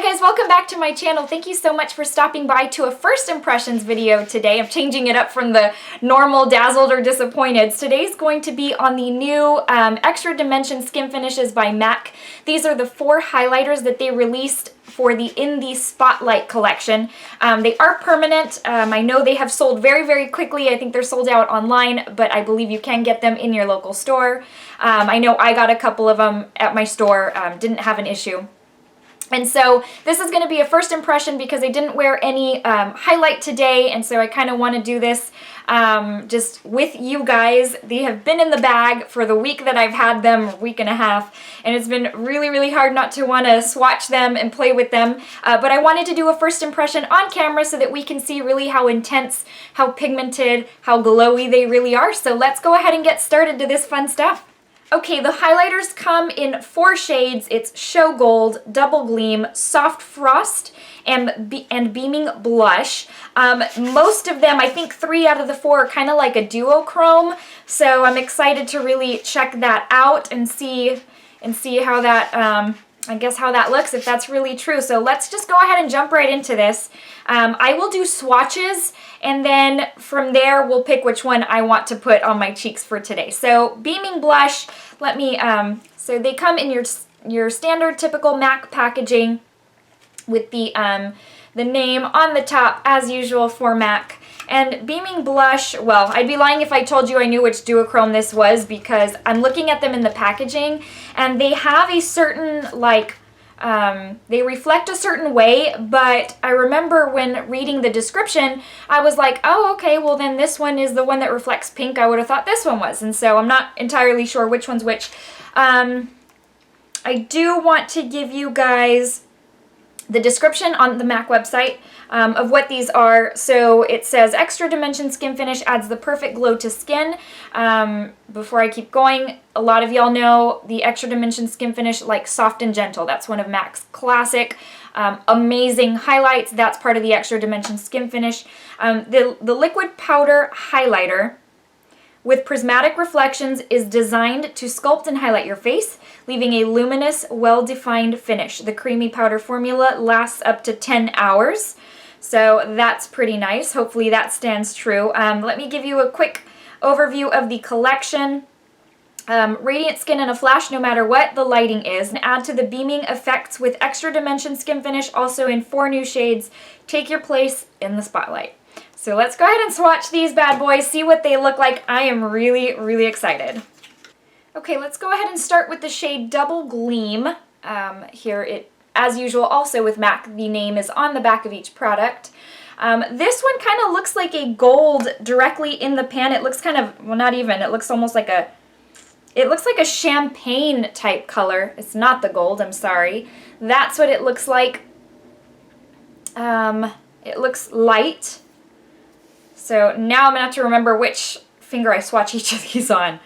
guys, welcome back to my channel. Thank you so much for stopping by to a first impressions video today. I'm changing it up from the normal dazzled or disappointed. Today's going to be on the new Extra Dimension Skin Finishes by MAC. These are the 4 highlighters that they released for the In the Spotlight collection. They are permanent. I know they have sold very, very quickly. I think they're sold out online, but I believe you can get them in your local store. I know I got a couple of them at my store, didn't have an issue. And so this is going to be a first impression because I didn't wear any highlight today, and so I kind of want to do this just with you guys. They have been in the bag for the week that I've had them, week and a half, and it's been really, really hard not to want to swatch them and play with them. But I wanted to do a first impression on camera so that we can see really how intense, how pigmented, how glowy they really are. So let's go ahead and get started to this fun stuff. Okay, the highlighters come in 4 shades. It's Show Gold, Double Gleam, Soft Frost, and Beaming Blush. Most of them, I think 3 out of the 4 are kind of like a duochrome, so I'm excited to really check that out and see how that, I guess how that looks, if that's really true. So let's just go ahead and jump right into this. I will do swatches, and then from there we'll pick which one I want to put on my cheeks for today. So Beaming Blush, let me, so they come in your standard typical MAC packaging with the name on the top as usual for MAC. And Beaming Blush, well, I'd be lying if I told you I knew which duochrome this was, because I'm looking at them in the packaging and they have a certain, like, they reflect a certain way, but I remember when reading the description, I was like, oh, okay, well then this one is the one that reflects pink. I would have thought this one was, and so I'm not entirely sure which one's which. I do want to give you guys the description on the MAC website of what these are. So it says, Extra Dimension Skin Finish adds the perfect glow to skin. Before I keep going, a lot of y'all know the Extra Dimension Skin Finish like Soft and Gentle. That's one of MAC's classic, amazing highlights. That's part of the Extra Dimension Skin Finish. The liquid powder highlighter with prismatic reflections is designed to sculpt and highlight your face, leaving a luminous, well-defined finish. The creamy powder formula lasts up to 10 hours, so that's pretty nice. Hopefully that stands true. Let me give you a quick overview of the collection. Radiant skin in a flash no matter what the lighting is, and add to the beaming effects with Extra Dimension Skin Finish, also in 4 new shades. Take your place in the spotlight. So let's go ahead and swatch these bad boys, see what they look like. I am really, really excited. Okay, let's go ahead and start with the shade Double Gleam. Here it, as usual, also with MAC, the name is on the back of each product. This one kind of looks like a gold directly in the pan. It looks kind of, well, not even, it looks almost like a, it looks like a champagne type color. It's not the gold, I'm sorry. That's what it looks like. It looks light. So now I'm going to have to remember which finger I swatch each of these on.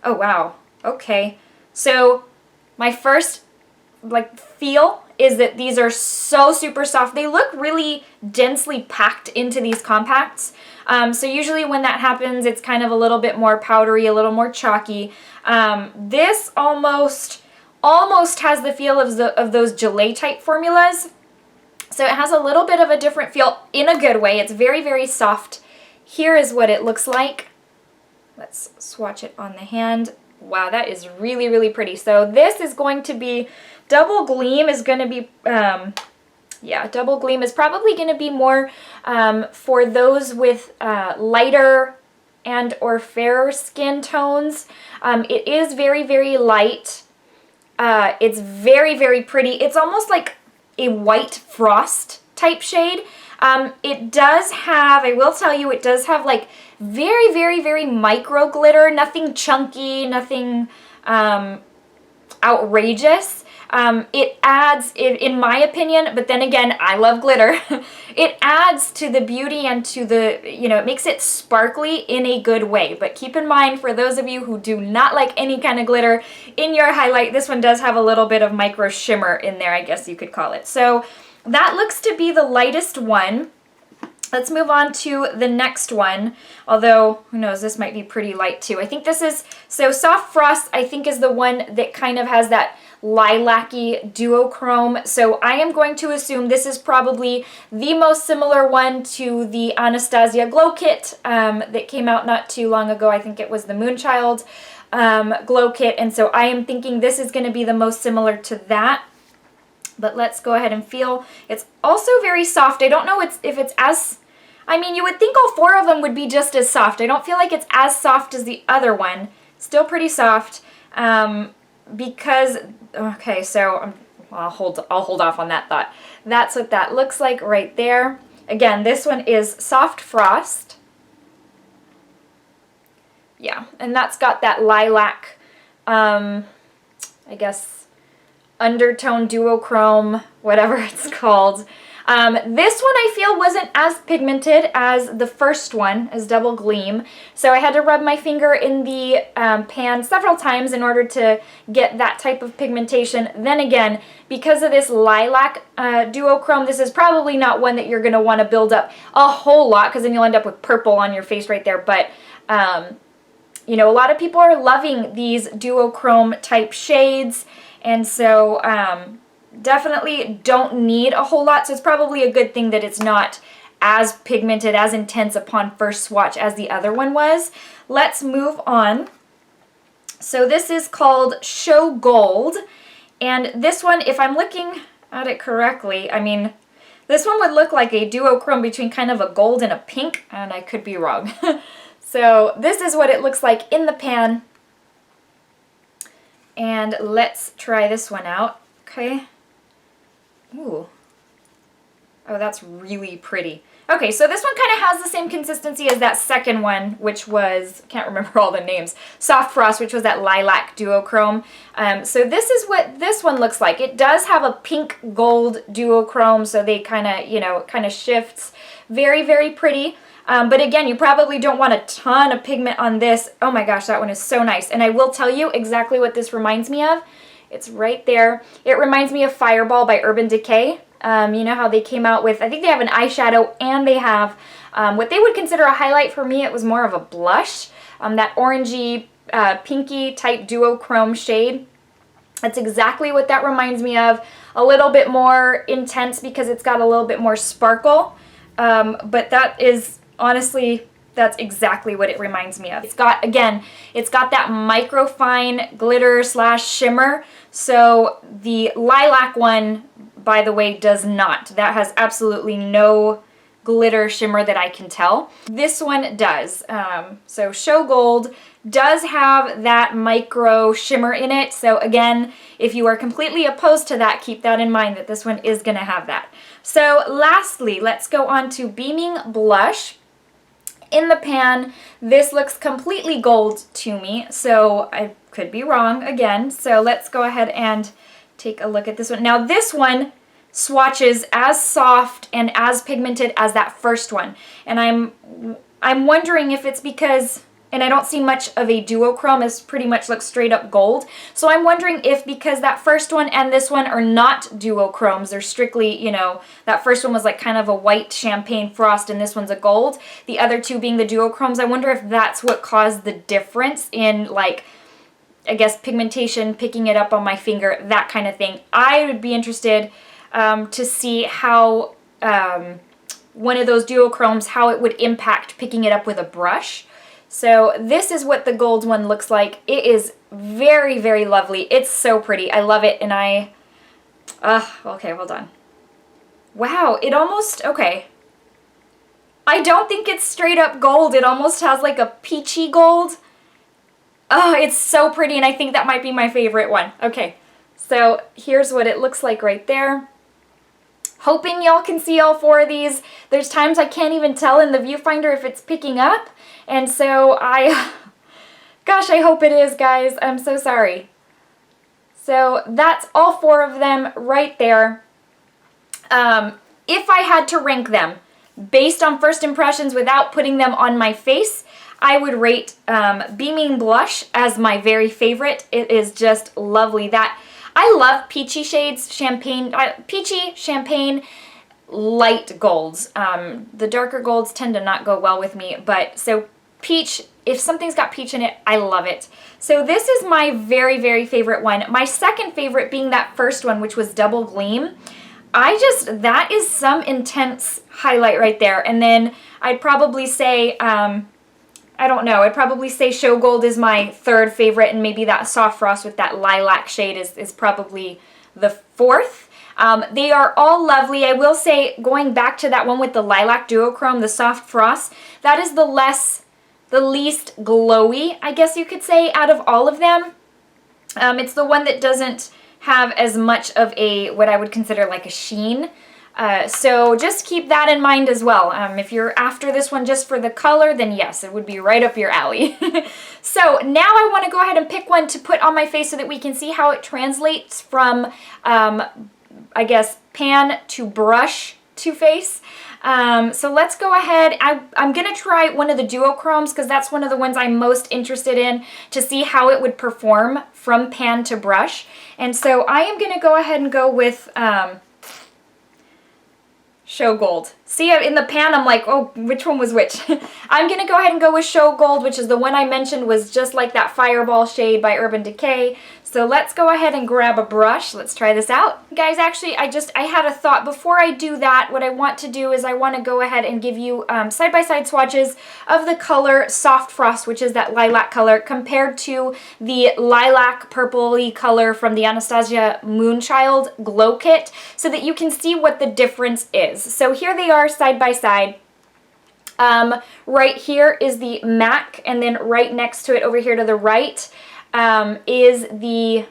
Oh, wow. Okay. So my first, like, feel is that these are so super soft. They look really densely packed into these compacts. So usually when that happens, it's kind of a little bit more powdery, a little more chalky. This almost has the feel of those gelée type formulas. So it has a little bit of a different feel in a good way. It's very, very soft. Here is what it looks like. Let's swatch it on the hand. Wow, that is really, really pretty. So this is going to be, Double Gleam is going to be, yeah, Double Gleam is probably going to be more for those with lighter and or fairer skin tones. It is very, very light. It's very, very pretty. It's almost like a white frost type shade. It does have, I will tell you, it does have like very, very, very micro glitter, nothing chunky, nothing outrageous. It adds, in my opinion, but then again, I love glitter, it adds to the beauty and to the, you know, it makes it sparkly in a good way. But keep in mind, for those of you who do not like any kind of glitter in your highlight, this one does have a little bit of micro shimmer in there, I guess you could call it. So that looks to be the lightest one. Let's move on to the next one, although, who knows, this might be pretty light too. I think this is, so Soft Frost, I think, is the one that kind of has that lilac-y duochrome. So I am going to assume this is probably the most similar one to the Anastasia Glow Kit that came out not too long ago. I think it was the Moonchild Glow Kit, and so I am thinking this is going to be the most similar to that. But let's go ahead and feel. It's also very soft. I don't know if it's as, I mean, you would think all four of them would be just as soft. I don't feel like it's as soft as the other one. Still pretty soft because, okay, so I'll hold off on that thought. That's what that looks like right there. Again, this one is Soft Frost. Yeah, and that's got that lilac, I guess, undertone duochrome, whatever it's called. This one I feel wasn't as pigmented as the first one, as Double Gleam. So I had to rub my finger in the pan several times in order to get that type of pigmentation. Then again, because of this lilac duochrome, this is probably not one that you're going to want to build up a whole lot, because then you'll end up with purple on your face right there. But you know, a lot of people are loving these duochrome type shades. And so definitely don't need a whole lot. So it's probably a good thing that it's not as pigmented, as intense upon first swatch as the other one was. Let's move on. So this is called Show Gold. And this one, if I'm looking at it correctly, I mean, this one would look like a duochrome between kind of a gold and a pink, and I could be wrong. So this is what it looks like in the pan. And let's try this one out, okay? Ooh. Oh, that's really pretty. Okay, so this one kind of has the same consistency as that second one, which was, can't remember all the names, Soft Frost, which was that lilac duochrome. So this is what this one looks like. It does have a pink gold duochrome, so they kind of, you know, kind of shifts. Very, very pretty. But again, you probably don't want a ton of pigment on this. Oh my gosh, that one is so nice. And I will tell you exactly what this reminds me of. It's right there. It reminds me of Fireball by Urban Decay. You know how they came out with, I think they have an eyeshadow and they have what they would consider a highlight. For me, it was more of a blush. That orangey, pinky type duochrome shade. That's exactly what that reminds me of. A little bit more intense because it's got a little bit more sparkle. But that is... honestly, that's exactly what it reminds me of. It's got, again, it's got that microfine glitter slash shimmer. So the lilac one, by the way, does not. That has absolutely no glitter shimmer that I can tell. This one does. So Show Gold does have that micro shimmer in it. So again, if you are completely opposed to that, keep that in mind that this one is going to have that. So lastly, let's go on to Beaming Blush. In the pan, this looks completely gold to me, so I could be wrong again. So let's go ahead and take a look at this one. Now this one swatches as soft and as pigmented as that first one. And I'm wondering if it's because, and I don't see much of a duochrome, it pretty much looks straight up gold. So I'm wondering if because that first one and this one are not duochromes, they're strictly, you know, that first one was like kind of a white champagne frost and this one's a gold. The other two being the duochromes, I wonder if that's what caused the difference in, like, I guess pigmentation, picking it up on my finger, that kind of thing. I would be interested to see how one of those duochromes, how it would impact picking it up with a brush. So this is what the gold one looks like. It is very, very lovely. It's so pretty. I love it. And okay, hold on. Wow, it almost, okay. I don't think it's straight up gold. It almost has like a peachy gold. Oh, it's so pretty. And I think that might be my favorite one. Okay, so here's what it looks like right there. Hoping y'all can see all four of these. There's times I can't even tell in the viewfinder if it's picking up. And so gosh, I hope it is, guys. I'm so sorry. So that's all four of them right there. If I had to rank them based on first impressions without putting them on my face, I would rate Beaming Blush as my very favorite. It is just lovely. I love peachy shades, peachy, champagne, light golds. The darker golds tend to not go well with me, but so Peach, if something's got peach in it, I love it. So this is my very, very favorite one. My second favorite being that first one, which was Double Gleam. That is some intense highlight right there. And then I'd probably say, I don't know, I'd probably say Show Gold is my third favorite, and maybe that Soft Frost with that lilac shade is probably the fourth. They are all lovely. I will say, going back to that one with the lilac duochrome, the Soft Frost, that is the least glowy, I guess you could say, out of all of them. It's the one that doesn't have as much of a, what I would consider like a sheen. So just keep that in mind as well. If you're after this one just for the color, then yes, it would be right up your alley. So now I want to go ahead and pick one to put on my face so that we can see how it translates from, I guess, pan to brush to face. So let's go ahead. I'm going to try one of the duochromes because that's one of the ones I'm most interested in to see how it would perform from pan to brush. And so I am going to go ahead and go with Show Gold. See, in the pan, I'm like, oh, which one was which? I'm going to go ahead and go with Show Gold, which is the one I mentioned was just like that Fireball shade by Urban Decay. So let's go ahead and grab a brush. Let's try this out. Guys, actually, I had a thought. Before I do that, what I want to do is I want to go ahead and give you side-by-side swatches of the color Soft Frost, which is that lilac color, compared to the lilac purpley color from the Anastasia Moonchild Glow Kit, so that you can see what the difference is. So here they are side by side. Right here is the MAC, and then right next to it over here to the right is the,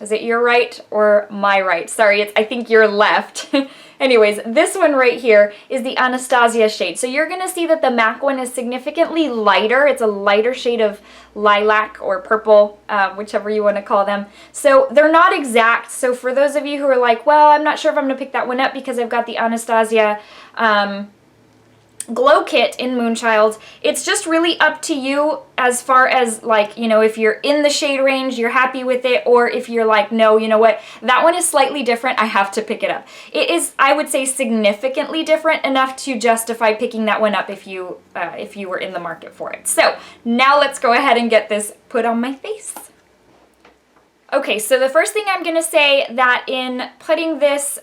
is it your right or my right? Sorry, I think your left. Anyways, this one right here is the Anastasia shade. So you're going to see that the MAC one is significantly lighter. It's a lighter shade of lilac or purple, whichever you want to call them. So they're not exact. So for those of you who are like, well, I'm not sure if I'm going to pick that one up because I've got the Anastasia Glow Kit in Moonchild, it's just really up to you as far as, like, you know, if you're in the shade range, you're happy with it, or if you're like, no, you know what, that one is slightly different, I have to pick it up. It is, I would say, significantly different enough to justify picking that one up if you were in the market for it. So now let's go ahead and get this put on my face. Okay, so the first thing I'm going to say that in putting this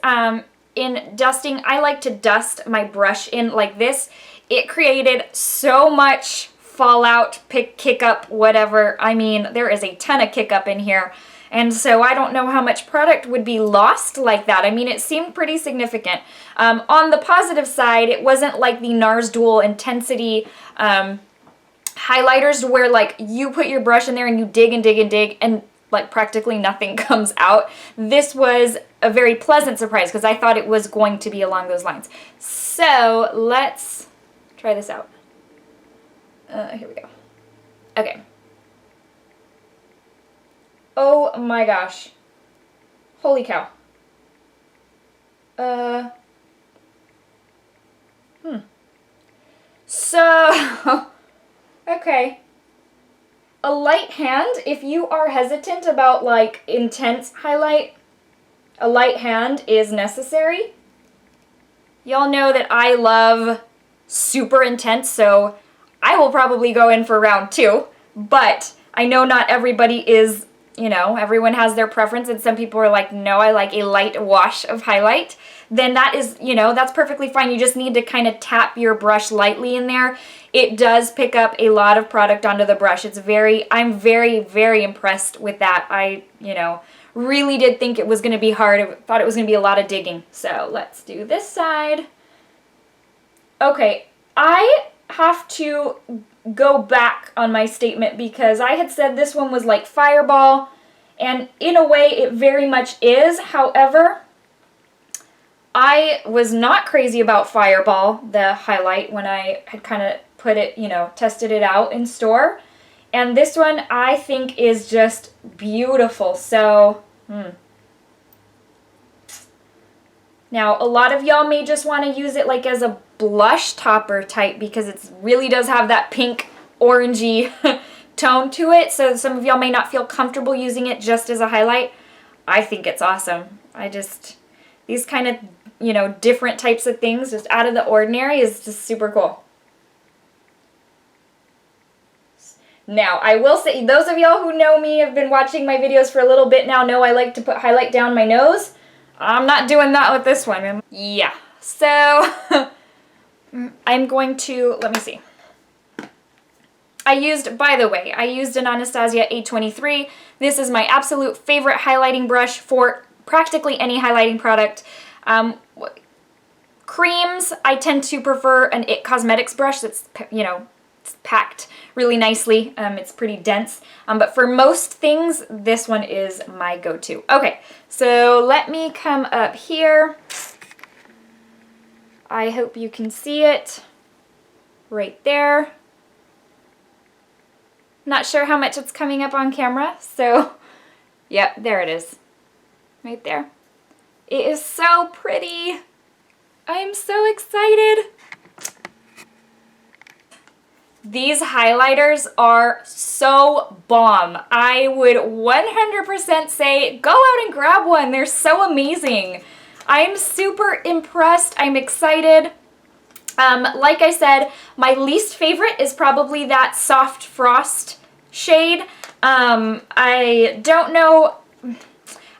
in dusting, I like to dust my brush in like this. It created so much fallout, kick up, whatever. I mean, there is a ton of kick up in here. And so I don't know how much product would be lost like that. I mean, it seemed pretty significant. On the positive side, it wasn't like the NARS Dual Intensity highlighters where like you put your brush in there and you dig and dig and dig and like practically nothing comes out. This was a very pleasant surprise because I thought it was going to be along those lines. So let's try this out. Here we go. Okay. Oh my gosh. Holy cow. So, okay. A light hand, if you are hesitant about like intense highlight, a light hand is necessary. Y'all know that I love super intense, so I will probably go in for round 2, but I know not everybody is, you know, everyone has their preference, and some people are like, no, I like a light wash of highlight. Then that is, you know, that's perfectly fine. You just need to kind of tap your brush lightly in there. It does pick up a lot of product onto the brush. I'm very, very impressed with that. I, you know, really did think it was going to be hard. I thought it was going to be a lot of digging. So let's do this side. Okay, I have to go back on my statement because I had said this one was like Fireball, and in a way it very much is. However, I was not crazy about Fireball, the highlight, when I had kind of put it, you know, tested it out in store. And this one I think is just beautiful. So, Now, a lot of y'all may just want to use it like as a blush topper type because it really does have that pink orangey tone to it. So some of y'all may not feel comfortable using it just as a highlight. I think it's awesome. These kind of, you know, different types of things just out of the ordinary is just super cool. Now, I will say, those of y'all who know me, have been watching my videos for a little bit now, know I like to put highlight down my nose. I'm not doing that with this one. Yeah, so I'm going to, let me see. By the way, I used an Anastasia 823. This is my absolute favorite highlighting brush for practically any highlighting product. Creams, I tend to prefer an IT Cosmetics brush that's, you know, it's packed really nicely. It's pretty dense. But for most things, this one is my go-to. Okay, so let me come up here. I hope you can see it right there. Not sure how much it's coming up on camera, so yep, there it is. Right there. It is so pretty. I am so excited. These highlighters are so bomb. I would 100% say go out and grab one. They're so amazing. I'm super impressed. I'm excited. Like I said, my least favorite is probably that Soft Frost shade. I don't know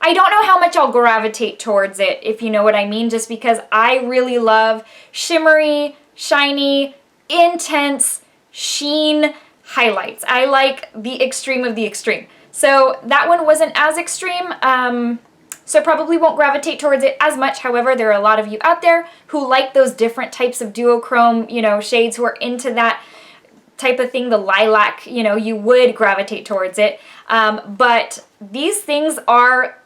how much I'll gravitate towards it, if you know what I mean, just because I really love shimmery, shiny, intense sheen highlights. I like the extreme of the extreme. So that one wasn't as extreme, so probably won't gravitate towards it as much. However, there are a lot of you out there who like those different types of duochrome, you know, shades, who are into that type of thing, the lilac, you know, you would gravitate towards it. But these things are,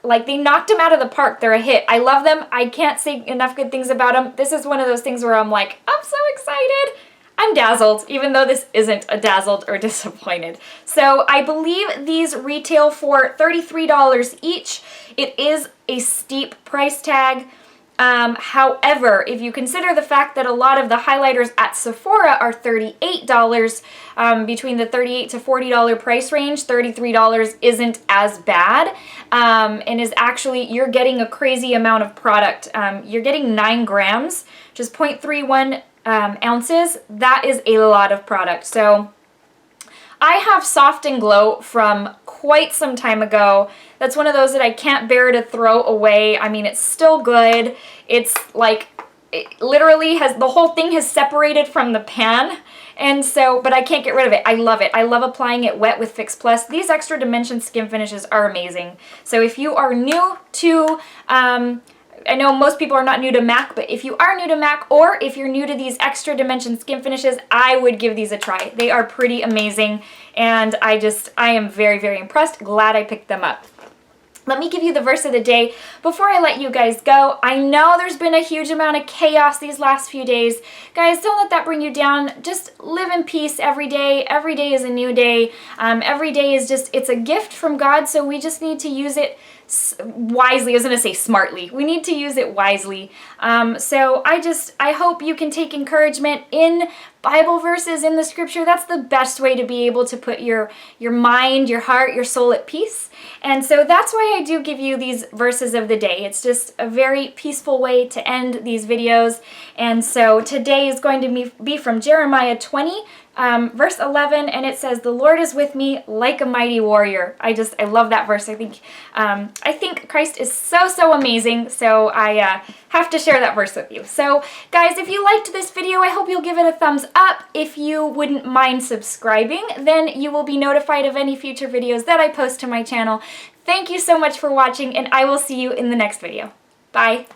like, they knocked them out of the park. They're a hit. I love them. I can't say enough good things about them. This is one of those things where I'm like, I'm so excited. I'm dazzled, even though this isn't a dazzled or disappointed. So I believe these retail for $33 each. It is a steep price tag. However, if you consider the fact that a lot of the highlighters at Sephora are $38, between the $38 to $40 price range, $33 isn't as bad, and is actually, you're getting a crazy amount of product. You're getting 9 grams, which is 0.31 ounces. That is a lot of product. So I have Soft and Glow from quite some time ago. That's one of those that I can't bear to throw away. I mean, it's still good. It's like, it literally has, the whole thing has separated from the pan. And so, but I can't get rid of it. I love it. I love applying it wet with Fix Plus. These Extra Dimension skin finishes are amazing. So if you are new to, I know most people are not new to MAC, but if you are new to MAC, or if you're new to these Extra Dimension skin finishes, I would give these a try. They are pretty amazing, and I am very, very impressed. Glad I picked them up. Let me give you the verse of the day before I let you guys go. I know there's been a huge amount of chaos these last few days. Guys, don't let that bring you down. Just live in peace every day. Every day is a new day. Every day is just, it's a gift from God, so we just need to use it wisely. I was going to say smartly. We need to use it wisely. So I hope you can take encouragement in Bible verses in the scripture. That's the best way to be able to put your mind, your heart, your soul at peace. And so that's why I do give you these verses of the day. It's just a very peaceful way to end these videos. And so today is going to be from Jeremiah 20, verse 11, and it says, "The Lord is with me like a mighty warrior." I love that verse. I think Christ is so amazing, so I have to share that verse with you. So guys, if you liked this video, I hope you'll give it a thumbs up. If you wouldn't mind subscribing, then you will be notified of any future videos that I post to my channel. Thank you so much for watching, and I will see you in the next video. Bye!